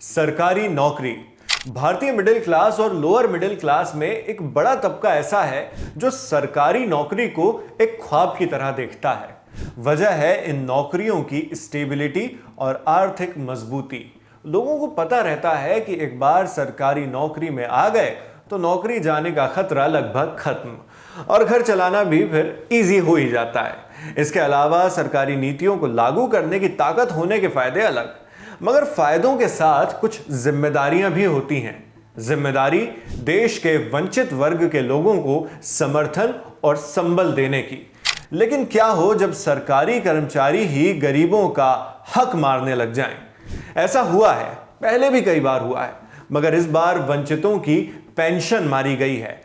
सरकारी नौकरी। भारतीय मिडिल क्लास और लोअर मिडिल क्लास में एक बड़ा तबका ऐसा है जो सरकारी नौकरी को एक ख्वाब की तरह देखता है। वजह है इन नौकरियों की स्टेबिलिटी और आर्थिक मजबूती। लोगों को पता रहता है कि एक बार सरकारी नौकरी में आ गए तो नौकरी जाने का खतरा लगभग खत्म और घर चलाना भी फिर इजी हो ही जाता है। इसके अलावा सरकारी नीतियों को लागू करने की ताकत होने के फायदे अलग, मगर फायदों के साथ कुछ जिम्मेदारियां भी होती हैं। जिम्मेदारी देश के वंचित वर्ग के लोगों को समर्थन और संबल देने की। लेकिन क्या हो जब सरकारी कर्मचारी ही गरीबों का हक मारने लग जाएं? ऐसा हुआ है, पहले भी कई बार हुआ है, मगर इस बार वंचितों की पेंशन मारी गई है।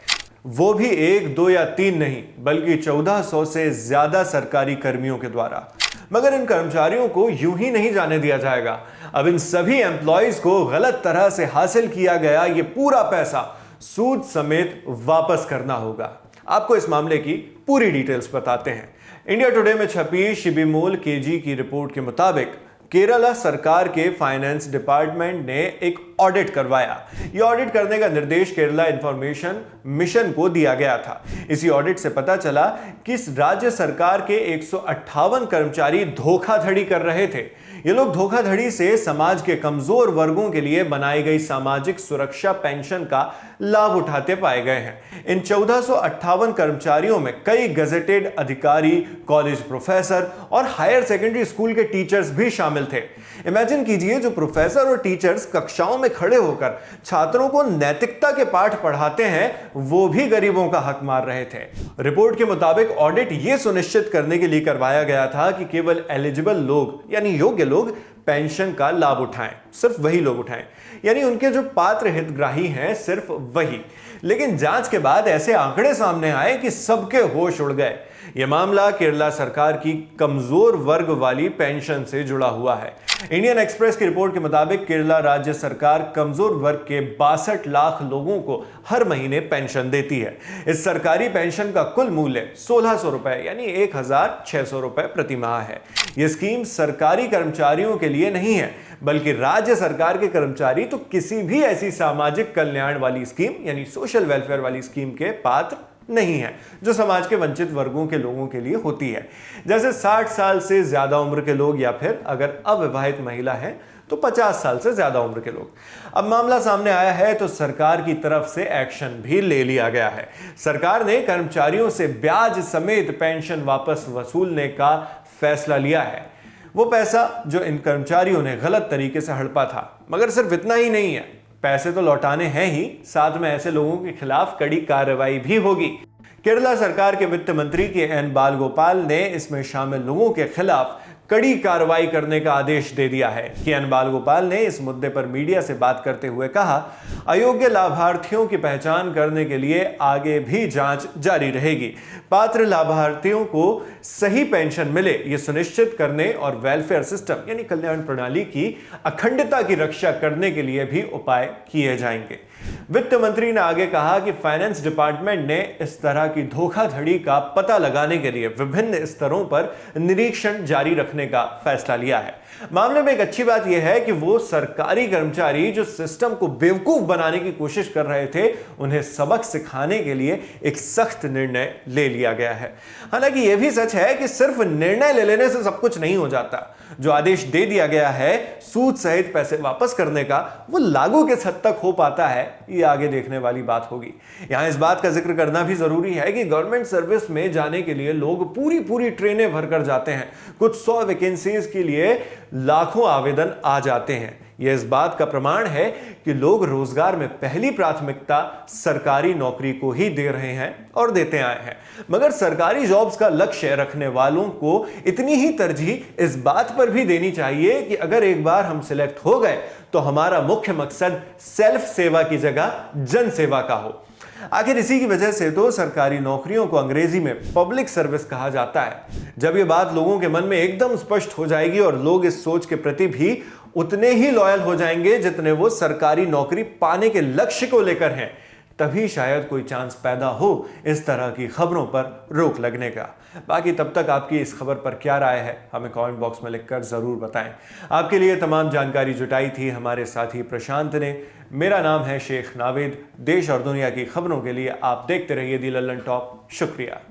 वो भी 1, 2 या 3 नहीं, बल्कि 1400 से ज्यादा सरकारी कर्मियों के द्वारा। मगर इन कर्मचारियों को यूं ही नहीं जाने दिया जाएगा। अब इन सभी एम्प्लॉइज को गलत तरह से हासिल किया गया ये पूरा पैसा सूद समेत वापस करना होगा। आपको इस मामले की पूरी डिटेल्स बताते हैं। इंडिया टुडे में छपी शिबिमोल केजी की रिपोर्ट के मुताबिक केरला सरकार के फाइनेंस डिपार्टमेंट ने एक ऑडिट करवाया। यह ऑडिट करने का निर्देश केरला इंफॉर्मेशन मिशन को दिया गया था। इसी ऑडिट से पता चला कि राज्य सरकार के 158 कर्मचारी धोखाधड़ी कर रहे थे। ये लोग धोखाधड़ी से समाज के कमजोर वर्गों के लिए बनाई गई सामाजिक सुरक्षा पेंशन का लाभ उठाते पाए गए हैं। इन 1458 कर्मचारियों में कई गजेटेड अधिकारी, कॉलेज प्रोफेसर और हायर सेकेंडरी स्कूल के टीचर्स भी शामिल थे। इमेजिन कीजिए, जो प्रोफेसर और टीचर्स कक्षाओं में खड़े होकर छात्रों को नैतिकता के पाठ पढ़ाते हैं, वो भी गरीबों का हक मार रहे थे। रिपोर्ट के मुताबिक ऑडिट ये सुनिश्चित करने के लिए करवाया गया था कि केवल एलिजिबल लोग यानी योग्य लोग पेंशन का लाभ उठाएं, सिर्फ वही लोग उठाएं, यानी उनके जो पात्र हितग्राही हैं सिर्फ वही। लेकिन जांच के बाद ऐसे आंकड़े सामने आए कि सबके होश उड़ गए। यह मामला केरला सरकार की कमजोर वर्ग वाली पेंशन से जुड़ा हुआ है। इंडियन एक्सप्रेस की रिपोर्ट के मुताबिक केरला राज्य सरकार कमजोर वर्ग के 62 लाख लोगों को हर महीने पेंशन देती है। इस सरकारी पेंशन का कुल मूल्य 1600 रुपए यानी 1600 रुपए प्रति माह है। यह स्कीम सरकारी कर्मचारियों के लिए नहीं है, बल्कि राज्य सरकार के कर्मचारी तो किसी भी ऐसी सामाजिक कल्याण वाली स्कीम यानी सोशल वेलफेयर वाली स्कीम के पात्र नहीं है जो समाज के वंचित वर्गों के लोगों के लिए होती है, जैसे 60 साल से ज्यादा उम्र के लोग या फिर अगर अविवाहित महिला है तो 50 साल से ज्यादा उम्र के लोग। अब मामला सामने आया है तो सरकार की तरफ से एक्शन भी ले लिया गया है। सरकार ने कर्मचारियों से ब्याज समेत पेंशन वापस वसूलने का फैसला लिया है। वो पैसा जो इन कर्मचारियों ने गलत तरीके से हड़पा था। मगर सिर्फ इतना ही नहीं है, पैसे तो लौटाने हैं ही, साथ में ऐसे लोगों के खिलाफ कड़ी कार्रवाई भी होगी। केरला सरकार के वित्त मंत्री के एन बालगोपाल ने इसमें शामिल लोगों के खिलाफ कड़ी कार्रवाई करने का आदेश दे दिया है। के एन बालगोपाल ने इस मुद्दे पर मीडिया से बात करते हुए कहा, अयोग्य लाभार्थियों की पहचान करने के लिए आगे भी जांच जारी रहेगी। पात्र लाभार्थियों को सही पेंशन मिले ये सुनिश्चित करने और वेलफेयर सिस्टम यानी कल्याण प्रणाली की अखंडता की रक्षा करने के लिए भी उपाय किए जाएंगे। वित्त मंत्री ने आगे कहा कि फाइनेंस डिपार्टमेंट ने इस तरह की धोखाधड़ी का पता लगाने के लिए विभिन्न स्तरों पर निरीक्षण जारी रखने का फैसला लिया है। मामले में एक अच्छी बात यह है कि वो सरकारी कर्मचारी जो सिस्टम को बेवकूफ बनाने की कोशिश कर रहे थे, उन्हें सबक सिखाने के लिए एक सख्त निर्णय ले लिया गया है। हालांकि यह भी सच है कि सिर्फ निर्णय ले लेने से सब कुछ नहीं हो जाता। जो आदेश दे दिया गया है सूद सहित पैसे वापस करने का, वो लागू किस हद तक हो पाता है ये आगे देखने वाली बात होगी। यहां इस बात का जिक्र करना भी जरूरी है कि गवर्नमेंट सर्विस में जाने के लिए लोग पूरी ट्रेनें भरकर जाते हैं। कुछ 100 वैकेंसीज के लिए लाखों आवेदन आ जाते हैं। यह इस बात का प्रमाण है कि लोग रोजगार में पहली प्राथमिकता सरकारी नौकरी को ही दे रहे हैं और देते आए हैं। मगर सरकारी जॉब्स का लक्ष्य रखने वालों को इतनी ही तरजीह इस बात पर भी देनी चाहिए कि अगर एक बार हम सिलेक्ट हो गए तो हमारा मुख्य मकसद सेल्फ सेवा की जगह जन सेवा का हो। आखिर इसी की वजह से तो सरकारी नौकरियों को अंग्रेजी में पब्लिक सर्विस कहा जाता है। जब यह बात लोगों के मन में एकदम स्पष्ट हो जाएगी और लोग इस सोच के प्रति भी उतने ही लॉयल हो जाएंगे जितने वो सरकारी नौकरी पाने के लक्ष्य को लेकर हैं, तभी शायद कोई चांस पैदा हो इस तरह की खबरों पर रोक लगने का। बाकी तब तक आपकी इस खबर पर क्या राय है हमें कमेंट बॉक्स में लिखकर जरूर बताएं। आपके लिए तमाम जानकारी जुटाई थी हमारे साथी प्रशांत ने। मेरा नाम है शेख नावेद। देश और दुनिया की खबरों के लिए आप देखते रहिए दी लल्लन टॉप। शुक्रिया।